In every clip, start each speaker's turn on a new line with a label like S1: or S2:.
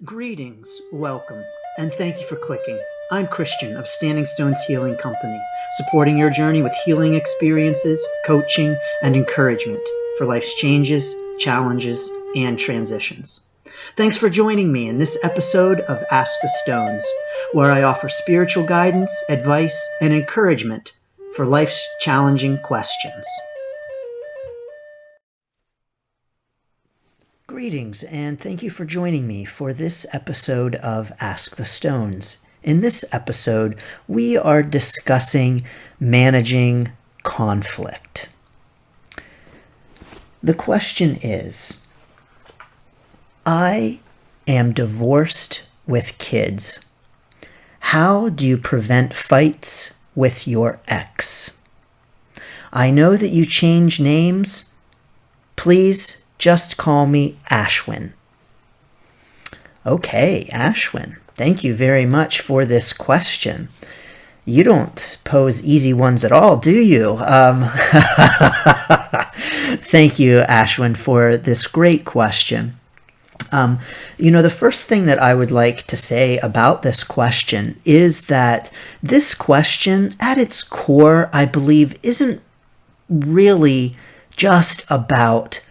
S1: Greetings, welcome, and thank you for clicking. I'm Christian of Standing Stones Healing Company, supporting your journey with healing experiences, coaching, and encouragement for life's changes, challenges, and transitions. Thanks for joining me in this episode of Ask the Stones, where I offer spiritual guidance, advice, and encouragement for life's challenging questions. Greetings, and thank you for joining me for this episode of Ask the Stones. In this episode, we are discussing managing conflict. The question is, I am divorced with kids. How do you prevent fights with your ex? I know that you change names. Please just call me Ashwin. Okay, Ashwin, thank you very much for this question. You don't pose easy ones at all, do you? Thank you, Ashwin, for this great question. The first thing that I would like to say about this question is that this question, at its core, I believe, isn't really just about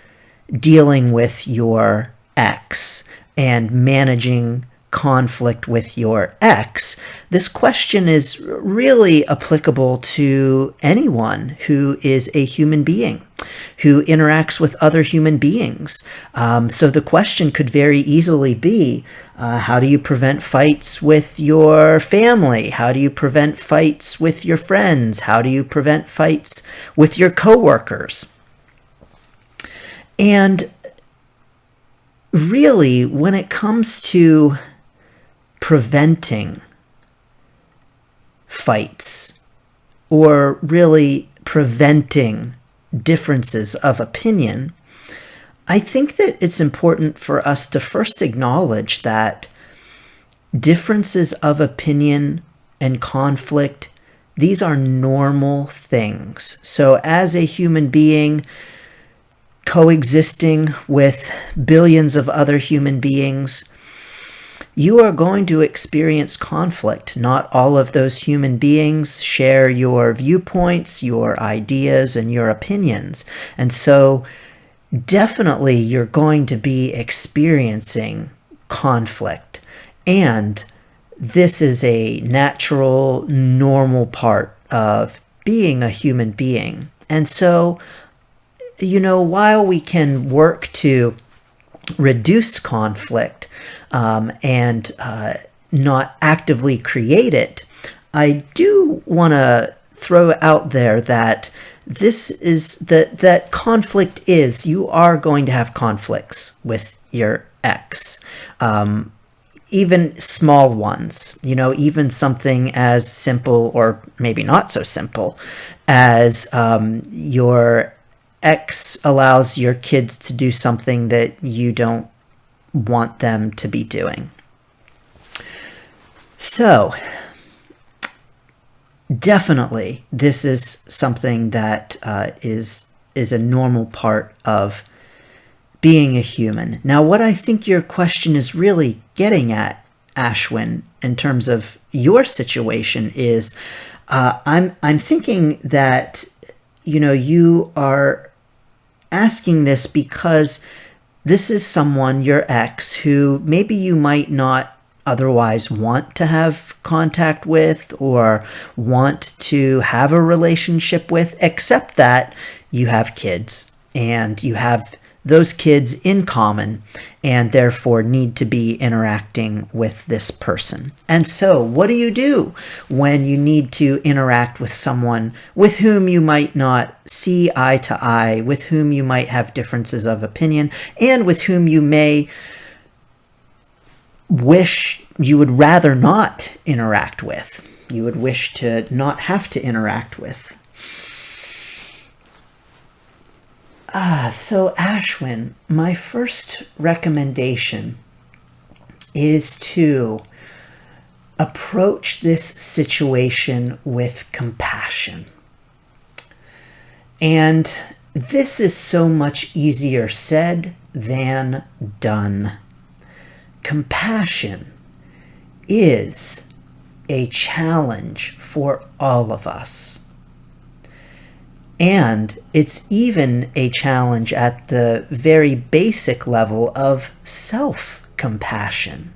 S1: dealing with your ex and managing conflict with your ex. This question is really applicable to anyone who is a human being, who interacts with other human beings. So the question could very easily be, how do you prevent fights with your family? How do you prevent fights with your friends? How do you prevent fights with your coworkers? And really, when it comes to preventing fights, or really preventing differences of opinion, I think that it's important for us to first acknowledge that differences of opinion and conflict, these are normal things. So as a human being, coexisting with billions of other human beings, you are going to experience conflict. Not all of those human beings share your viewpoints, your ideas, and your opinions. And so definitely you're going to be experiencing conflict. And this is a natural, normal part of being a human being. And so while we can work to reduce conflict and not actively create it, I do want to throw out there that that conflict is, you are going to have conflicts with your ex. Even small ones, even something as simple, or maybe not so simple, as your ex allows your kids to do something that you don't want them to be doing. So, definitely, this is something that is a normal part of being a human. Now, what I think your question is really getting at, Ashwin, in terms of your situation is, I'm thinking that you are asking this because this is someone, your ex, who maybe you might not otherwise want to have contact with or want to have a relationship with, except that you have kids and you have those kids in common and therefore need to be interacting with this person. And so what do you do when you need to interact with someone with whom you might not see eye to eye, with whom you might have differences of opinion, and with whom you may wish you would rather not interact with, you would wish to not have to interact with? So Ashwin, my first recommendation is to approach this situation with compassion. And this is so much easier said than done. compassion is a challenge for all of us. And it's even a challenge at the very basic level of self-compassion.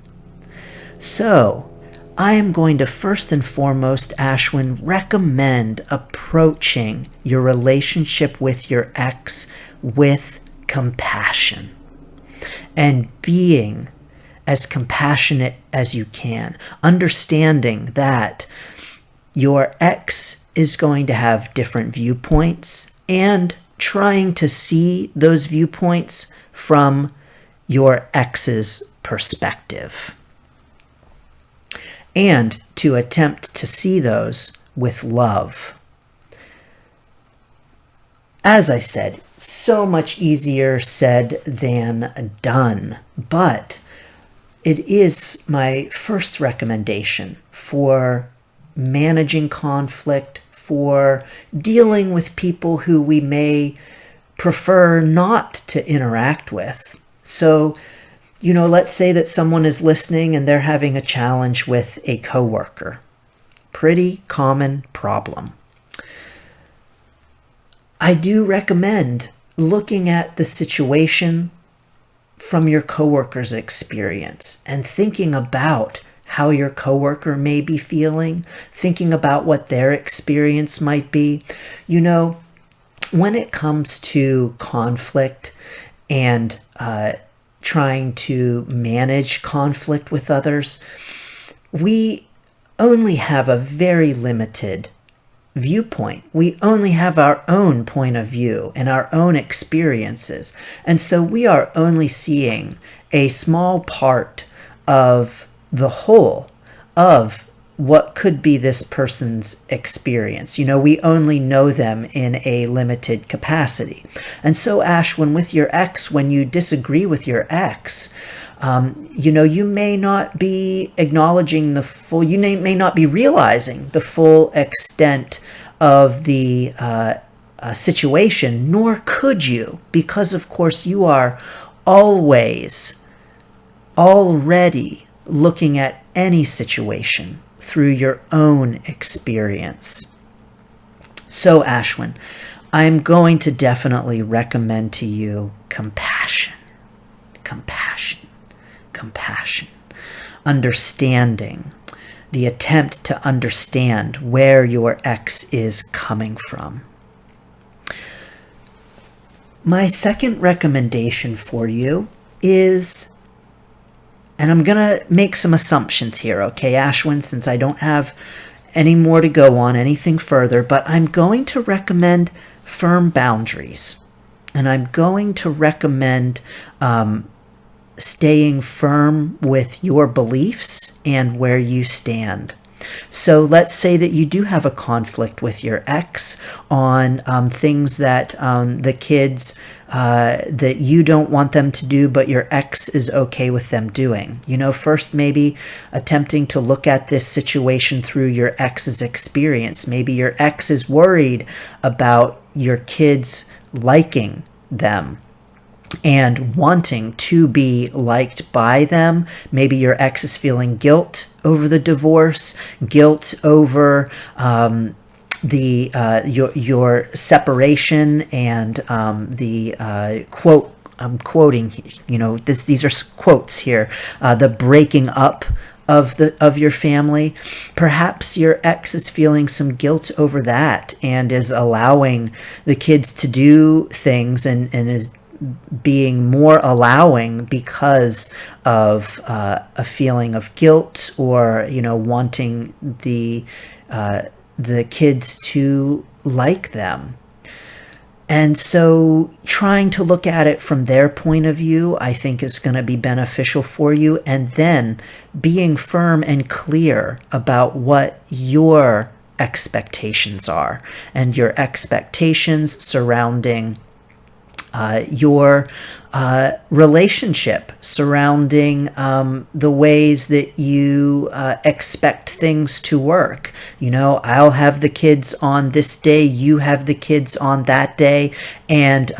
S1: So, I am going to first and foremost, Ashwin, recommend approaching your relationship with your ex with compassion and being as compassionate as you can, understanding that your ex is going to have different viewpoints and trying to see those viewpoints from your ex's perspective, and to attempt to see those with love. As I said, so much easier said than done, but it is my first recommendation for managing conflict, for dealing with people who we may prefer not to interact with. So, let's say that someone is listening and they're having a challenge with a coworker. Pretty common problem. I do recommend looking at the situation from your coworker's experience and thinking about how your coworker may be feeling, thinking about what their experience might be. When it comes to conflict and trying to manage conflict with others, we only have a very limited viewpoint. We only have our own point of view and our own experiences. And so we are only seeing a small part of the whole of what could be this person's experience. We only know them in a limited capacity. And so, Ashwin, with your ex, when you disagree with your ex, you may not be acknowledging you may not be realizing the full extent of the situation, nor could you, because of course you are always already looking at any situation through your own experience. So, Ashwin, I'm going to definitely recommend to you compassion. Understanding, the attempt to understand where your ex is coming from. My second recommendation for you is, and I'm going to make some assumptions here, okay, Ashwin, since I don't have any more to go on, anything further, but I'm going to recommend firm boundaries. And I'm going to recommend staying firm with your beliefs and where you stand. So let's say that you do have a conflict with your ex on things that the kids, that you don't want them to do, but your ex is okay with them doing. First maybe attempting to look at this situation through your ex's experience. Maybe your ex is worried about your kids liking them and wanting to be liked by them. Maybe your ex is feeling guilt over the divorce, guilt over your separation, and the quote, I'm quoting, these are quotes here, the breaking up of your family. Perhaps your ex is feeling some guilt over that and is allowing the kids to do things and is being more allowing because of a feeling of guilt, or wanting the kids to like them. And so trying to look at it from their point of view, I think, is going to be beneficial for you. And then being firm and clear about what your expectations are, and your expectations surrounding your relationship, surrounding the ways that you expect things to work. I'll have the kids on this day, you have the kids on that day, and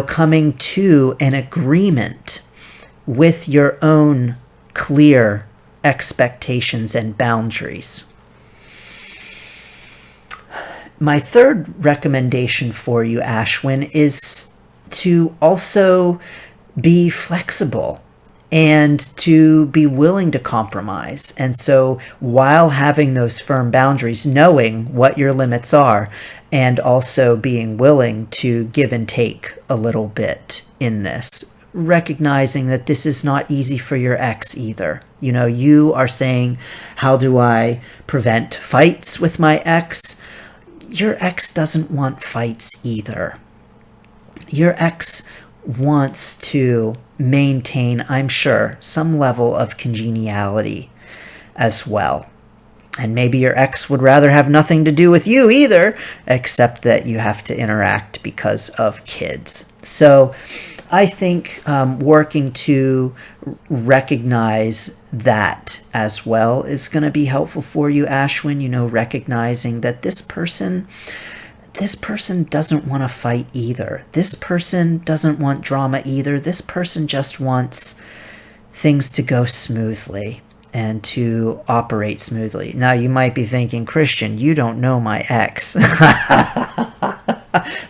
S1: coming to an agreement with your own clear expectations and boundaries. My third recommendation for you, Ashwin, is to also be flexible and to be willing to compromise. And so while having those firm boundaries, knowing what your limits are, and also being willing to give and take a little bit in this, recognizing that this is not easy for your ex either. You know, you are saying, how do I prevent fights with my ex? Your ex doesn't want fights either. Your ex wants to maintain, I'm sure, some level of congeniality as well. And maybe your ex would rather have nothing to do with you either, except that you have to interact because of kids. So I think working to recognize that as well is going to be helpful for you, Ashwin. You know, recognizing that this person doesn't want to fight either. This person doesn't want drama either. This person just wants things to go smoothly and to operate smoothly. Now, you might be thinking, Christian, you don't know my ex.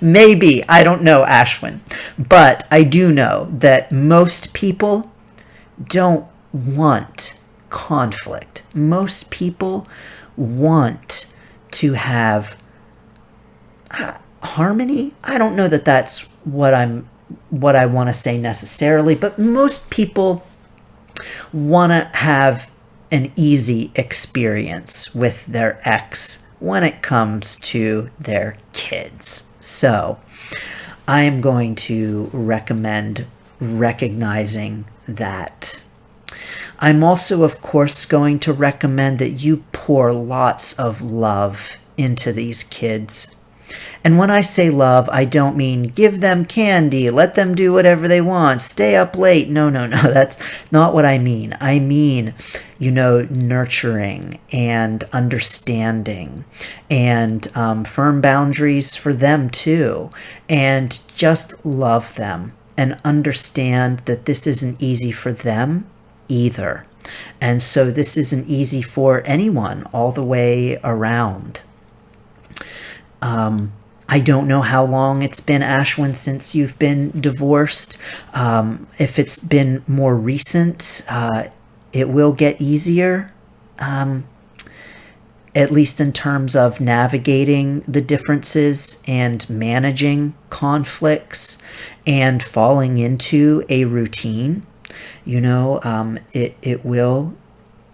S1: Maybe, I don't know, Ashwin. But I do know that most people don't want conflict. Most people want to have harmony. I don't know that that's what I want to say necessarily, but most people want to have an easy experience with their ex when it comes to their kids. So I am going to recommend recognizing that. I'm also, of course, going to recommend that you pour lots of love into these kids. And when I say love, I don't mean give them candy, let them do whatever they want, stay up late. No, that's not what I mean. I mean, you know, nurturing and understanding and firm boundaries for them too. And just love them and understand that this isn't easy for them either. And so this isn't easy for anyone all the way around. I don't know how long it's been, Ashwin, since you've been divorced. If it's been more recent, it will get easier, at least in terms of navigating the differences and managing conflicts and falling into a routine. You know, it will,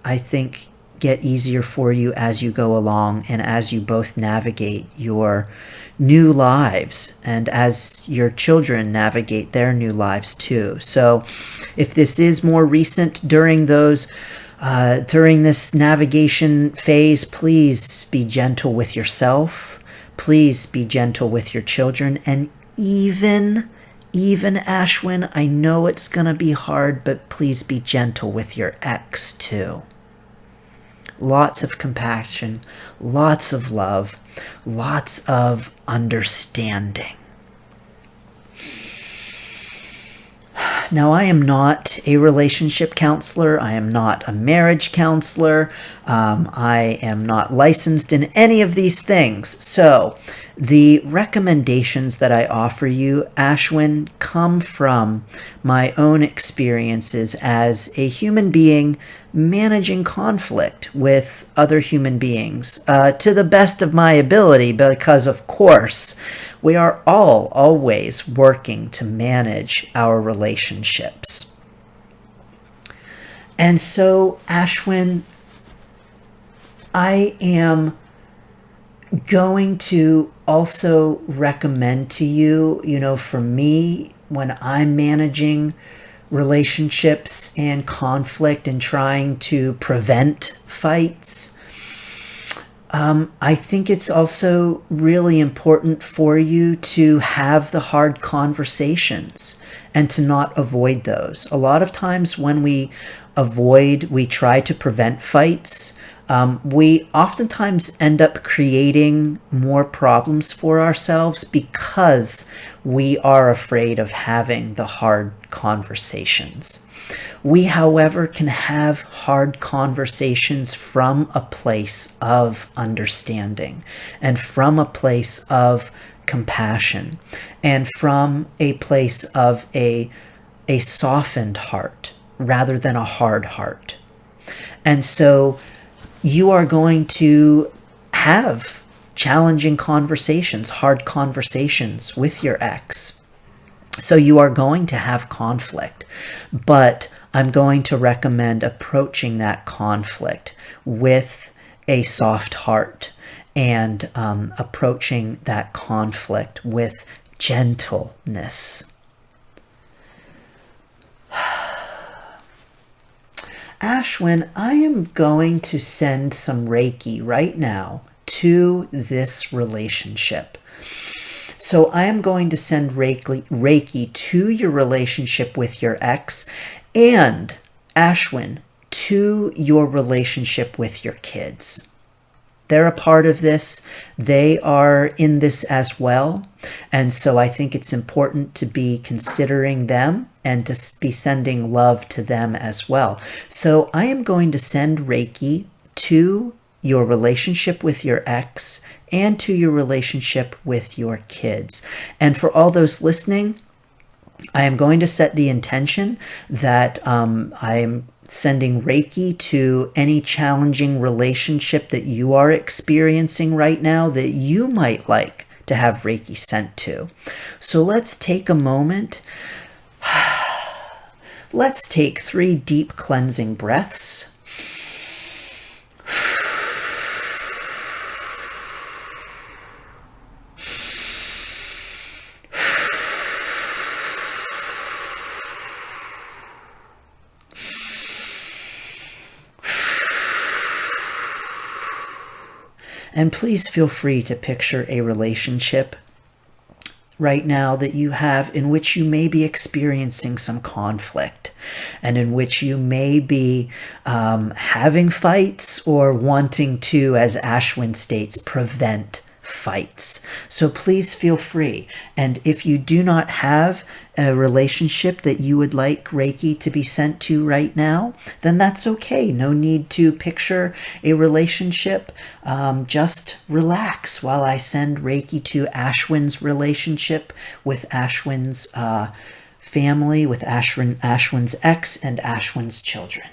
S1: I think, get easier for you as you go along and as you both navigate your new lives and as your children navigate their new lives too. So if this is more recent during this navigation phase, please be gentle with yourself. Please be gentle with your children. And even Ashwin, I know it's going to be hard, but please be gentle with your ex too. Lots of compassion, lots of love, lots of understanding. Now, I am not a relationship counselor. I am not a marriage counselor. I am not licensed in any of these things. So the recommendations that I offer you, Ashwin, come from my own experiences as a human being managing conflict with other human beings to the best of my ability, because, of course, we are all always working to manage our relationships. And so, Ashwin, I am going to also recommend to you, you know, for me, when I'm managing relationships and conflict and trying to prevent fights, I think it's also really important for you to have the hard conversations and to not avoid those. A lot of times when we try to prevent fights, we oftentimes end up creating more problems for ourselves because we are afraid of having the hard conversations. We, however, can have hard conversations from a place of understanding and from a place of compassion and from a place of a softened heart rather than a hard heart. And so you are going to have challenging conversations, hard conversations with your ex. So you are going to have conflict, but I'm going to recommend approaching that conflict with a soft heart and approaching that conflict with gentleness. Ashwin, I am going to send some Reiki right now to this relationship. So I am going to send Reiki to your relationship with your ex and, Ashwin, to your relationship with your kids. They're a part of this. They are in this as well. And so I think it's important to be considering them and to be sending love to them as well. So I am going to send Reiki to your relationship with your ex and to your relationship with your kids. And for all those listening, I am going to set the intention that I'm sending Reiki to any challenging relationship that you are experiencing right now that you might like to have Reiki sent to. So let's take a moment. Let's take 3 deep cleansing breaths. And please feel free to picture a relationship right now that you have in which you may be experiencing some conflict and in which you may be having fights or wanting to, as Ashwin states, prevent fights. So please feel free. And if you do not have a relationship that you would like Reiki to be sent to right now, then that's okay. No need to picture a relationship. Just relax while I send Reiki to Ashwin's relationship with Ashwin's family, with Ashwin's ex and Ashwin's children.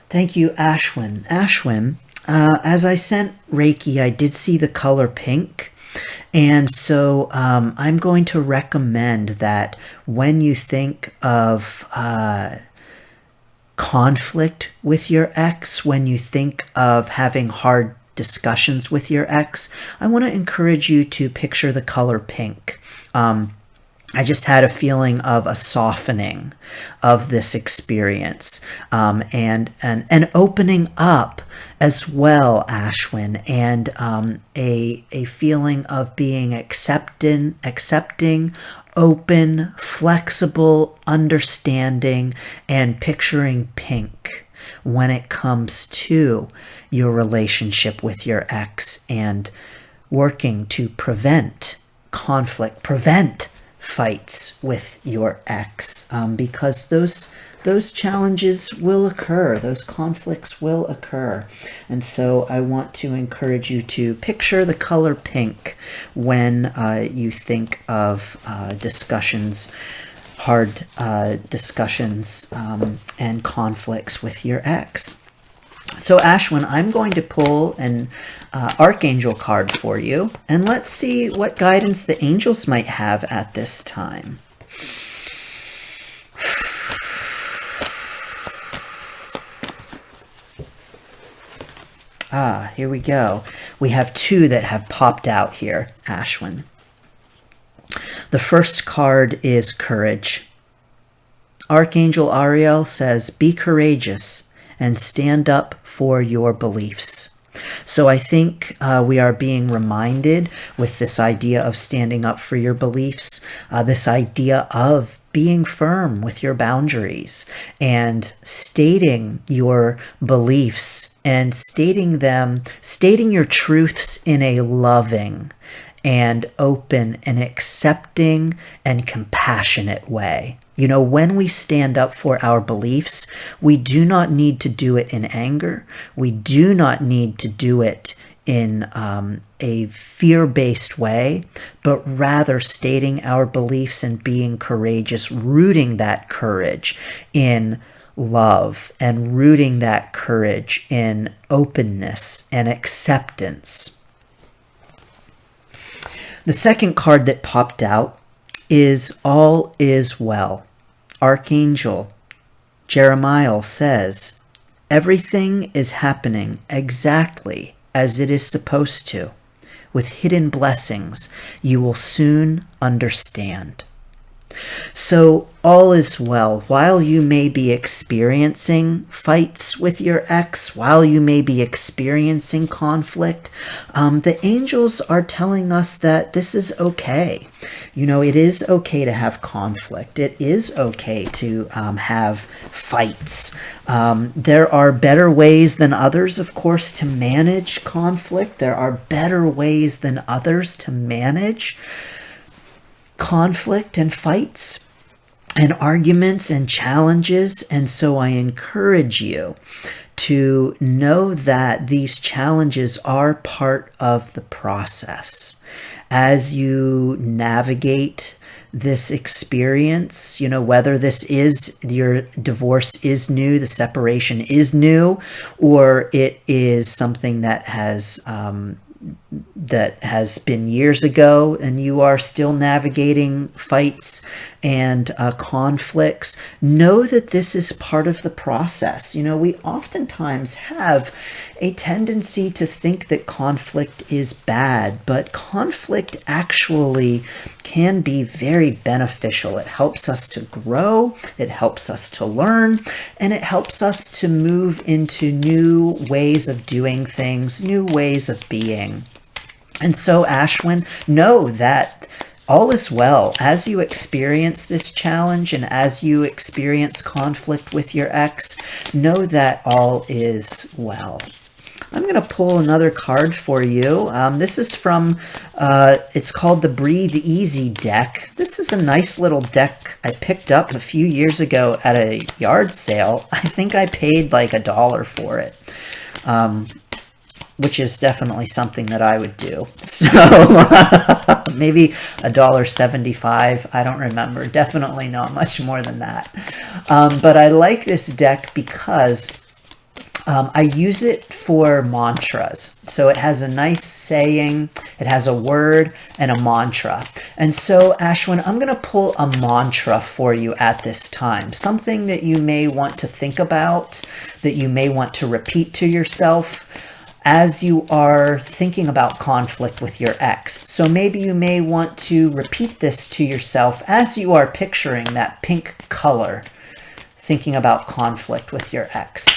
S1: Thank you, Ashwin. Ashwin, as I sent Reiki, I did see the color pink. And so I'm going to recommend that when you think of conflict with your ex, when you think of having hard discussions with your ex, I want to encourage you to picture the color pink. I just had a feeling of a softening of this experience, and opening up as well, Ashwin, and a feeling of being accepting, open, flexible, understanding, and picturing pink when it comes to your relationship with your ex, and working to prevent conflict, prevent fights with your ex, because those challenges will occur, those conflicts will occur. And so I want to encourage you to picture the color pink when you think of discussions, hard discussions, and conflicts with your ex. So Ashwin, I'm going to pull an Archangel card for you, and let's see what guidance the angels might have at this time. Here we go. We have two that have popped out here, Ashwin. The first card is courage. Archangel Ariel says, be courageous and stand up for your beliefs. So I think we are being reminded with this idea of standing up for your beliefs, this idea of being firm with your boundaries and stating your beliefs and stating your truths in a loving and open and accepting and compassionate way. You know, when we stand up for our beliefs, we do not need to do it in anger. We do not need to do it in a fear-based way, but rather stating our beliefs and being courageous, rooting that courage in love and rooting that courage in openness and acceptance. The second card that popped out is all is well. Archangel Jeremiah says, everything is happening exactly as it is supposed to. With hidden blessings, you will soon understand. So all is well. While you may be experiencing fights with your ex, while you may be experiencing conflict, the angels are telling us that this is okay. You know, it is okay to have conflict. It is okay to have fights. There are better ways than others, of course, to manage conflict. There are better ways than others to manage conflict and fights and arguments and challenges. And so I encourage you to know that these challenges are part of the process. As you navigate this experience, you know, whether this is your divorce is new, the separation is new, or it is something that has been years ago and you are still navigating fights and conflicts, know that this is part of the process. You know, we oftentimes have a tendency to think that conflict is bad, but conflict actually can be very beneficial. It helps us to grow, it helps us to learn, and it helps us to move into new ways of doing things, new ways of being. And so, Ashwin, know that all is well as you experience this challenge and as you experience conflict with your ex. Know that all is well. I'm going to pull another card for you. This is from, it's called the Breathe Easy deck. This is a nice little deck I picked up a few years ago at a yard sale. I think I paid like $1 for it. Which is definitely something that I would do. So maybe $1.75. I don't remember. Definitely not much more than that. But I like this deck because I use it for mantras. So it has a nice saying, it has a word and a mantra. And so, Ashwin, I'm going to pull a mantra for you at this time. Something that you may want to think about, that you may want to repeat to yourself as you are thinking about conflict with your ex. So maybe you may want to repeat this to yourself as you are picturing that pink color, thinking about conflict with your ex.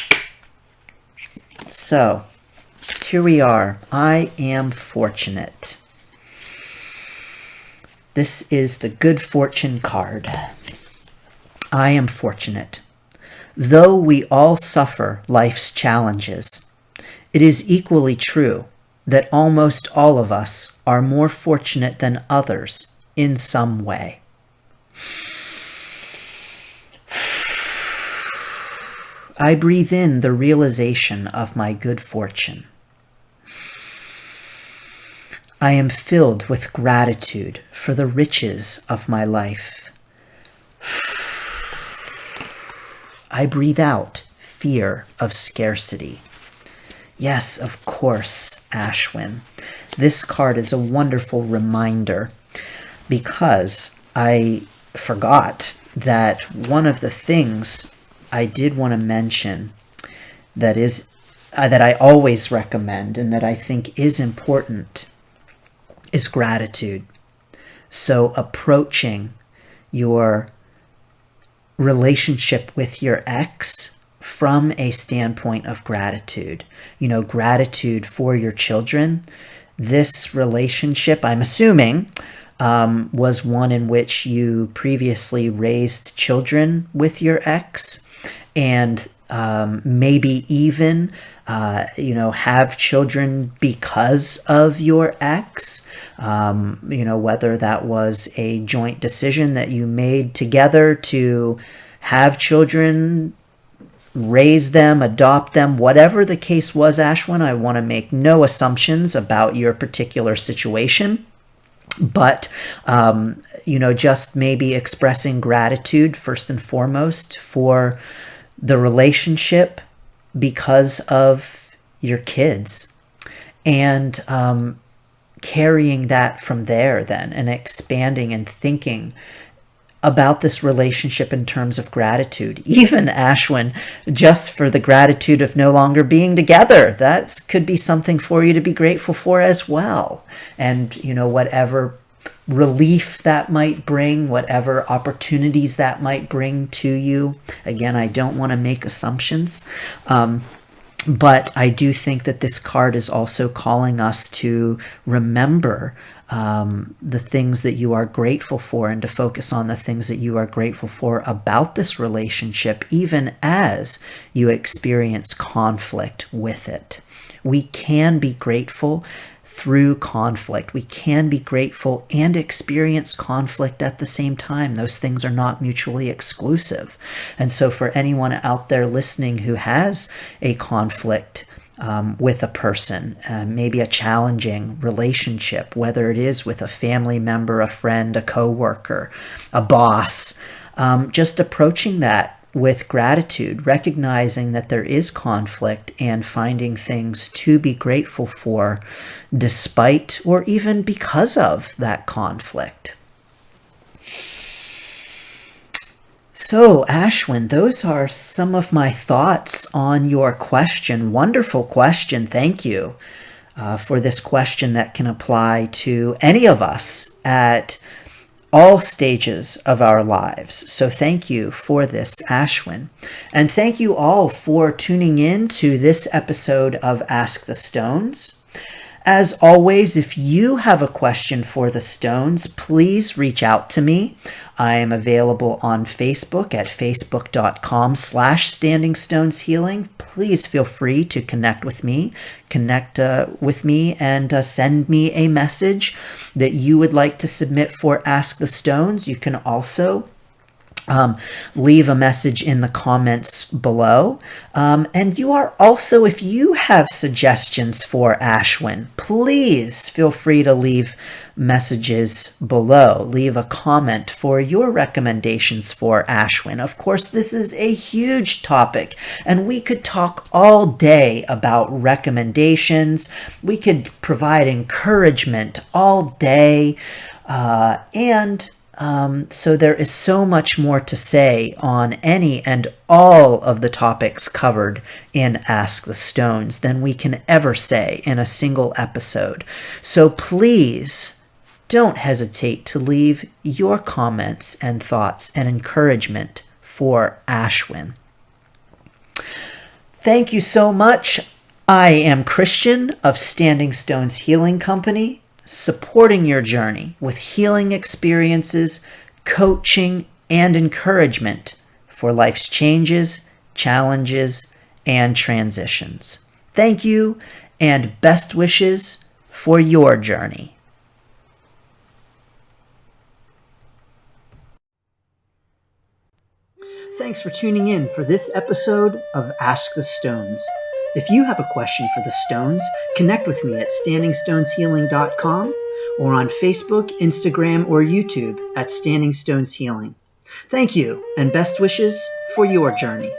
S1: So, here we are. I am fortunate. This is the good fortune card. I am fortunate. Though we all suffer life's challenges, it is equally true that almost all of us are more fortunate than others in some way. I breathe in the realization of my good fortune. I am filled with gratitude for the riches of my life. I breathe out fear of scarcity. Yes, of course, Ashwin. This card is a wonderful reminder because I forgot that one of the things I did want to mention that I always recommend and that I think is important is gratitude. So approaching your relationship with your ex from a standpoint of gratitude, gratitude for your children. This relationship, I'm assuming, was one in which you previously raised children with your ex, and maybe even have children because of your ex, whether that was a joint decision that you made together to have children, raise them, adopt them, whatever the case was, Ashwin. I want to make no assumptions about your particular situation. But, just maybe expressing gratitude first and foremost for the relationship because of your kids, and carrying that from there then and expanding and thinking about this relationship in terms of gratitude. Even, Ashwin, just for the gratitude of no longer being together. That could be something for you to be grateful for as well. And, whatever relief that might bring, whatever opportunities that might bring to you. Again, I don't want to make assumptions. But I do think that this card is also calling us to remember the things that you are grateful for and to focus on the things that you are grateful for about this relationship, even as you experience conflict with it. We can be grateful through conflict. We can be grateful and experience conflict at the same time. Those things are not mutually exclusive. And so for anyone out there listening who has a conflict with a person, maybe a challenging relationship, whether it is with a family member, a friend, a coworker, a boss, just approaching that with gratitude, recognizing that there is conflict and finding things to be grateful for despite or even because of that conflict. So, Ashwin, those are some of my thoughts on your question. Wonderful question. Thank you for this question that can apply to any of us at all stages of our lives. So thank you for this, Ashwin. And thank you all for tuning in to this episode of Ask the Stones. As always, if you have a question for the Stones, please reach out to me. I am available on Facebook at facebook.com/standingstoneshealing. Please feel free to connect with me and send me a message that you would like to submit for Ask the Stones. You can also leave a message in the comments below. And you are also, if you have suggestions for Ashwin, please feel free to leave messages below. Leave a comment for your recommendations for Ashwin. Of course, this is a huge topic, and we could talk all day about recommendations. We could provide encouragement all day, so there is so much more to say on any and all of the topics covered in Ask the Stones than we can ever say in a single episode. So please don't hesitate to leave your comments and thoughts and encouragement for Ashwin. Thank you so much. I am Christian of Standing Stones Healing Company, supporting your journey with healing experiences, coaching, and encouragement for life's changes, challenges, and transitions. Thank you, and best wishes for your journey. Thanks for tuning in for this episode of Ask the Stones. If you have a question for the Stones, connect with me at standingstoneshealing.com or on Facebook, Instagram, or YouTube at Standing Stones Healing. Thank you, and best wishes for your journey.